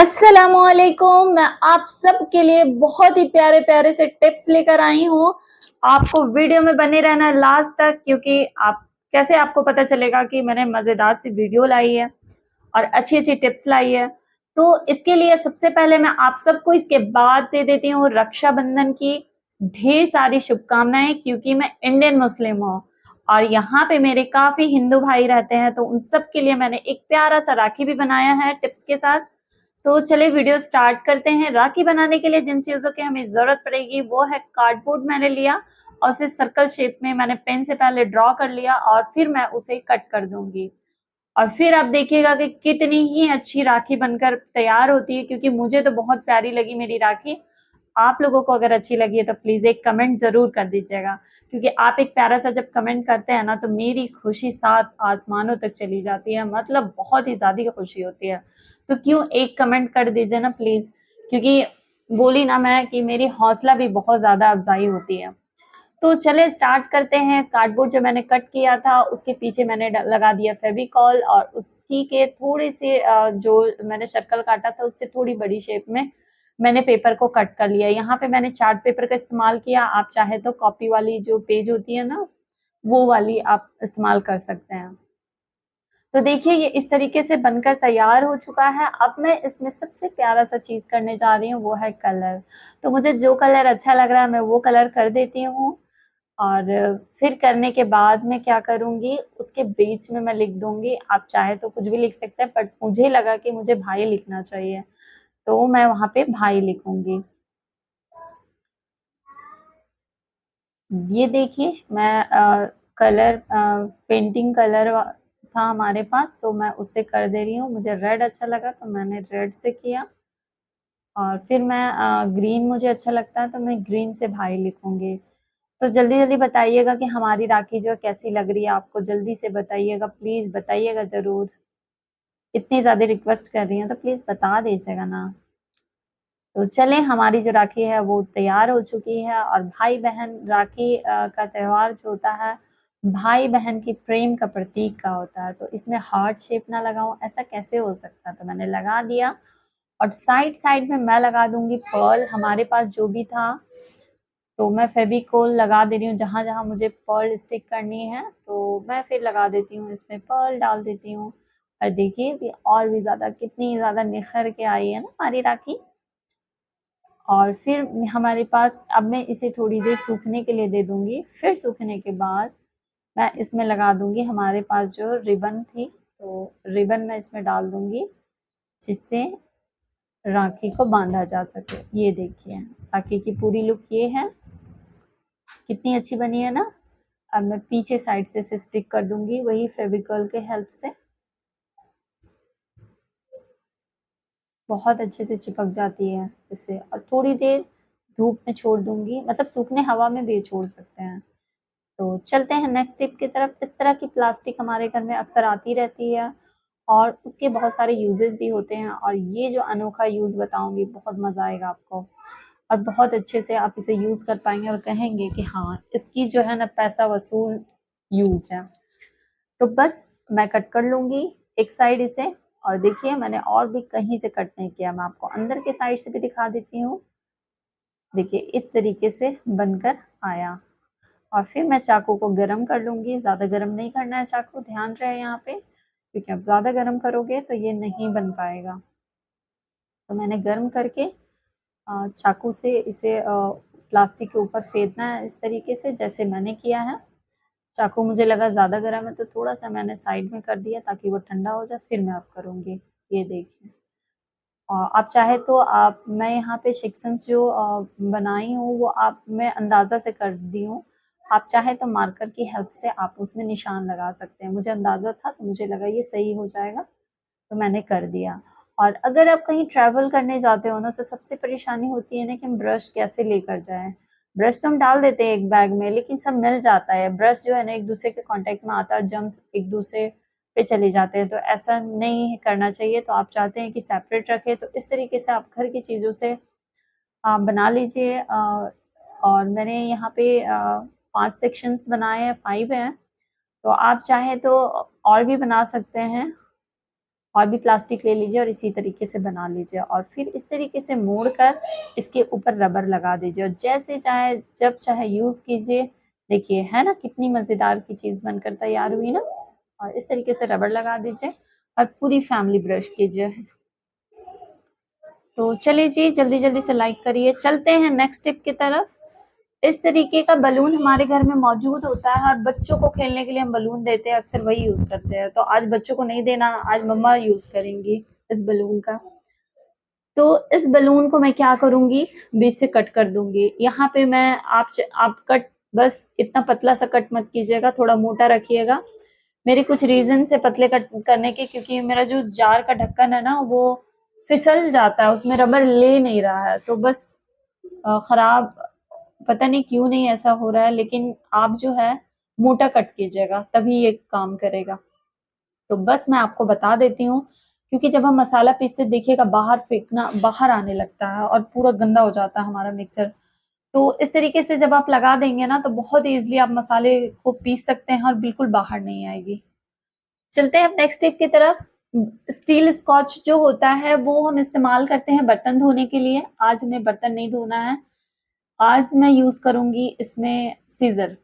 अस्सलामुअलैकुम। मैं आप सबके लिए बहुत ही प्यारे प्यारे से टिप्स लेकर आई हूँ। आपको वीडियो में बने रहना लास्ट तक, क्योंकि आप कैसे आपको पता चलेगा कि मैंने मजेदार सी वीडियो लाई है और अच्छी अच्छी टिप्स लाई है। तो इसके लिए सबसे पहले मैं आप सबको इसके बाद दे देती हूँ रक्षाबंधन की ढेर सारी शुभकामनाएं, क्योंकि मैं इंडियन मुस्लिम हूँ और यहाँ पे मेरे काफी हिंदू भाई रहते हैं, तो उन सब के लिए मैंने एक प्यारा सा राखी भी बनाया है टिप्स के साथ। तो चलिए वीडियो स्टार्ट करते हैं। राखी बनाने के लिए जिन चीजों की हमें जरूरत पड़ेगी वो है कार्डबोर्ड मैंने लिया और उसे सर्कल शेप में मैंने पेन से पहले ड्रॉ कर लिया और फिर मैं उसे कट कर दूंगी। और फिर आप देखिएगा कि कितनी ही अच्छी राखी बनकर तैयार होती है, क्योंकि मुझे तो बहुत प्यारी लगी मेरी राखी। आप लोगों को अगर अच्छी लगी है तो प्लीज एक कमेंट जरूर कर दीजिएगा, क्योंकि आप एक प्यारा सा जब कमेंट करते हैं ना तो मेरी खुशी सात आसमानों तक चली जाती है, मतलब बहुत ही ज्यादा खुशी होती है। तो क्यों एक कमेंट कर दीजिए ना प्लीज, क्योंकि बोली ना मैं कि मेरी हौसला भी बहुत ज्यादा अफजाई होती है। तो चले स्टार्ट करते हैं। कार्डबोर्ड जो मैंने कट किया था उसके पीछे मैंने लगा दिया फेविकॉल और उसी के थोड़े से जो मैंने शक्ल काटा था उससे थोड़ी बड़ी शेप में मैंने पेपर को कट कर लिया। यहाँ पे मैंने चार्ट पेपर का इस्तेमाल किया, आप चाहे तो कॉपी वाली जो पेज होती है ना वो वाली आप इस्तेमाल कर सकते हैं। तो देखिए ये इस तरीके से बनकर तैयार हो चुका है। अब मैं इसमें सबसे प्यारा सा चीज करने जा रही हूँ, वो है कलर। तो मुझे जो कलर अच्छा लग रहा है मैं वो कलर कर देती हूँ। और फिर करने के बाद मैं क्या करूँगी, उसके बीच में मैं लिख दूँगी, आप चाहे तो कुछ भी लिख सकते हैं, बट मुझे लगा कि मुझे भाई लिखना चाहिए, तो मैं वहाँ पे भाई लिखूँगी। ये देखिए मैं कलर पेंटिंग कलर था हमारे पास, तो मैं उससे कर दे रही हूँ। मुझे रेड अच्छा लगा तो मैंने रेड से किया और फिर मैं ग्रीन मुझे अच्छा लगता है तो मैं ग्रीन से भाई लिखूँगी। तो जल्दी-जल्दी बताइएगा कि हमारी राखी जो है कैसी लग रही है आपको, जल्दी से बताइएगा, प्लीज़ बताइएगा ज़रूर। इतनी ज़्यादा रिक्वेस्ट कर रही हैं तो प्लीज़ बता दीजिएगा ना। तो चलें हमारी जो राखी है वो तैयार हो चुकी है। और भाई-बहन राखी का त्योहार जो होता है, भाई-बहन की प्रेम का प्रतीक का होता है, तो इसमें हार्ट शेप ना लगाऊँ ऐसा कैसे हो सकता है? तो मैंने लगा दिया और साइड-साइड में मैं लगा दूँगी पर्ल, हमारे पास जो भी था। तो मैं फेविकोल लगा दे रही हूँ जहाँ-जहाँ मुझे पर्ल स्टिक करनी है, तो मैं फिर लगा देती हूँ, इसमें पर्ल डाल देती हूँ। और देखिए ये और भी ज़्यादा कितनी ज़्यादा निखर के आई है ना हमारी राखी। और फिर हमारे पास अब मैं इसे थोड़ी देर सूखने के लिए दे दूँगी, फिर सूखने के बाद मैं इसमें लगा दूँगी हमारे पास जो रिबन थी, तो रिबन मैं इसमें डाल दूँगी, जिससे राखी को बाँधा जा सके। ये देखिए, राखी की पूरी लुक ये है, कितनी अच्छी बनी है ना? अब मैं पीछे साइड से इसे स्टिक कर दूँगी वही फेविकोल के हेल्प से। बहुत अच्छे से चिपक जाती है इससे, और थोड़ी देर धूप में छोड़ दूँगी, मतलब सूखने हवा में भी छोड़ सकते हैं। तो चलते हैं नेक्स्ट टिप की तरफ। इस तरह की प्लास्टिक हमारे घर में अक्सर आती रहती है और उसके बहुत सारे यूजेस भी होते हैं, और ये जो अनोखा यूज़ बताऊँगी बहुत मज़ा आएगा आपको और बहुत अच्छे से आप इसे यूज़ कर पाएँगे और कहेंगे कि हाँ, इसकी जो है ना पैसा वसूल यूज़ है। तो बस मैं कट कर लूँगी एक साइड इसे, और देखिए मैंने और भी कहीं से कट नहीं किया, मैं आपको अंदर के साइड से भी दिखा देती हूँ। देखिए इस तरीके से बनकर आया। और फिर मैं चाकू को गरम कर लूँगी, ज़्यादा गरम नहीं करना है चाकू, ध्यान रहे यहाँ पे, क्योंकि आप ज़्यादा गरम करोगे तो ये नहीं बन पाएगा। तो मैंने गरम करके चाकू से इसे प्लास्टिक के ऊपर फेरना है इस तरीके से जैसे मैंने किया है। चाकू मुझे लगा ज़्यादा गरम है तो थोड़ा-सा मैंने साइड में कर दिया ताकि वो ठंडा हो जाए, फिर मैं अब करूँगी। ये देखिए। आप चाहे तो आप मैं यहाँ पे सेक्शंस जो बनाई हूँ वो आप मैं अंदाज़ा से कर दी हूँ। आप चाहे तो मार्कर की हेल्प से आप उसमें निशान लगा सकते हैं। मुझे अंदाज़ा था तो मुझे लगा ये सही हो जाएगा, तो मैंने कर दिया। और अगर आप कहीं ट्रैवल करने जाते हो ना तो सबसे परेशानी होती है ना कि हम ब्रश कैसे लेकर जाएँ। ब्रश तो हम डाल देते हैं एक बैग में, लेकिन सब मिल जाता है। ब्रश जो है ना एक-दूसरे के कॉन्टैक्ट में आता है, जर्म्स एक-दूसरे पे चले जाते हैं, तो ऐसा नहीं करना चाहिए। तो आप चाहते हैं कि सेपरेट रखें, तो इस तरीके से आप घर की चीज़ों से आप बना लीजिए। और मैंने यहाँ पे 5 सेक्शंस बनाए हैं, 5 हैं, तो आप चाहें तो और भी बना सकते हैं। और भी प्लास्टिक ले लीजिए और इसी तरीके से बना लीजिए और फिर इस तरीके से मोड़कर इसके ऊपर रबर लगा दीजिए और जैसे चाहे जब चाहे यूज़ कीजिए। देखिए है ना कितनी मज़ेदार की चीज़ बनकर तैयार हुई ना। और इस तरीके से रबर लगा दीजिए और पूरी फैमिली ब्रश कीजिए। तो चलिए जी, जल्दी जल्दी से लाइक करिए। चलते हैं नेक्स्ट टिप की तरफ। इस तरीके का बलून हमारे घर में मौजूद होता है और बच्चों को खेलने के लिए हम बलून देते हैं, अक्सर वही यूज करते हैं। तो आज बच्चों को नहीं देना, आज मम्मा यूज करेंगी इस बलून का। तो इस बलून को मैं क्या करूंगी, बीच से कट कर दूंगी। यहाँ पे मैं आप कट बस इतना पतला सा कट मत कीजिएगा, थोड़ा मोटा रखिएगा। मेरे कुछ रीजन से पतले कट करने के, क्योंकि मेरा जो जार का ढक्कन है ना वो फिसल जाता है, उसमें रबर ले नहीं रहा है। तो बस खराब, पता नहीं क्यों नहीं ऐसा हो रहा है, लेकिन आप जो है मोटा कट कीजिएगा तभी ये काम करेगा। तो बस मैं आपको बता देती हूँ, क्योंकि जब हम मसाला पीसते देखिएगा बाहर फेंकना, बाहर आने लगता है और पूरा गंदा हो जाता है हमारा मिक्सर। तो इस तरीके से जब आप लगा देंगे ना तो बहुत ईजिली आप मसाले को पीस सकते हैं और बिल्कुल बाहर नहीं आएगी। चलते हैं अब नेक्स्ट टिप की तरफ। स्टील स्कॉच जो होता है वो हम इस्तेमाल करते हैं बर्तन धोने के लिए। आज हमें बर्तन नहीं धोना है, आज मैं यूज करूंगी इसमें सीजर।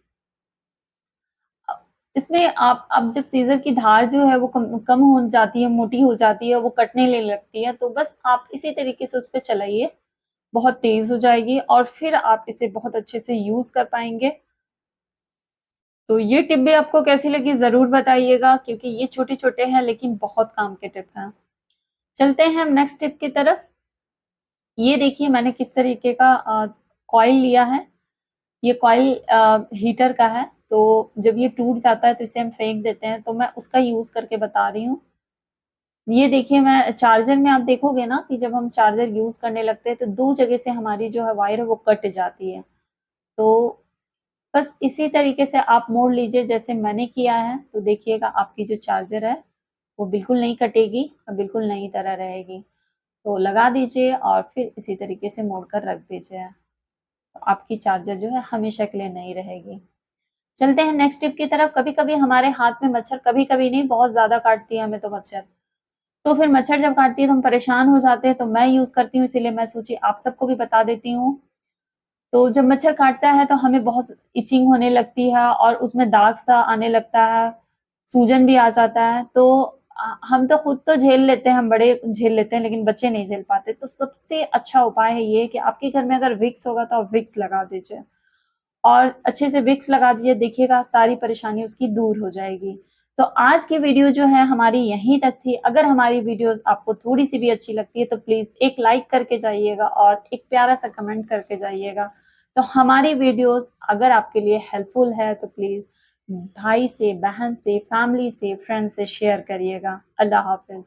इसमें आप अब जब सीजर की धार जो है वो कम हो जाती है, मोटी हो जाती है, वो कटने लगती है, तो बस आप इसी तरीके से उस पर चलाइए, बहुत तेज हो जाएगी और फिर आप इसे बहुत अच्छे से यूज कर पाएंगे। तो ये टिप भी आपको कैसी लगी जरूर बताइएगा, क्योंकि ये छोटे छोटे हैं लेकिन बहुत काम के टिप हैं। चलते हैं हम नेक्स्ट टिप की तरफ। ये देखिए मैंने किस तरीके का कॉइल लिया है। ये कॉइल हीटर का है। तो जब ये टूट जाता है तो इसे हम फेंक देते हैं, तो मैं उसका यूज करके बता रही हूँ। ये देखिए, मैं चार्जर में आप देखोगे ना कि जब हम चार्जर यूज करने लगते हैं तो दो जगह से हमारी जो है वायर है वो कट जाती है। तो बस इसी तरीके से आप मोड़ लीजिए जैसे मैंने किया है। तो देखिएगा आपकी जो चार्जर है वो बिल्कुल नहीं कटेगी और बिल्कुल नई तरह रहेगी। तो लगा दीजिए और फिर इसी तरीके से मोड़ कर रख दीजिए, तो आपकी चार्जर जो है हमेशा के लिए नई रहेगी। चलते हैं नेक्स्ट टिप की तरफ। कभी कभी हमारे हाथ में मच्छर, कभी कभी नहीं, बहुत ज्यादा काटती है हमें तो मच्छर। तो फिर मच्छर जब काटती है तो हम परेशान हो जाते हैं, तो मैं यूज करती हूँ, इसीलिए मैं सोची आप सबको भी बता देती हूँ। तो जब मच्छर काटता है तो हमें बहुत इचिंग होने लगती है और उसमें दाग सा आने लगता है, सूजन भी आ जाता है। तो हम तो खुद तो झेल लेते हैं, हम बड़े झेल लेते हैं, लेकिन बच्चे नहीं झेल पाते। तो सबसे अच्छा उपाय है ये कि आपके घर में अगर विक्स होगा तो आप विक्स लगा दीजिए और अच्छे से विक्स लगा दीजिए, देखिएगा सारी परेशानी उसकी दूर हो जाएगी। तो आज की वीडियो जो है हमारी यहीं तक थी। अगर हमारी वीडियोस आपको थोड़ी सी भी अच्छी लगती है तो प्लीज एक लाइक करके जाइएगा और एक प्यारा सा कमेंट करके जाइएगा। तो हमारी वीडियोस अगर आपके लिए हेल्पफुल है तो प्लीज भाई से, बहन से, फैमिली से, फ्रेंड से शेयर करिएगा। अल्लाह हाफिज।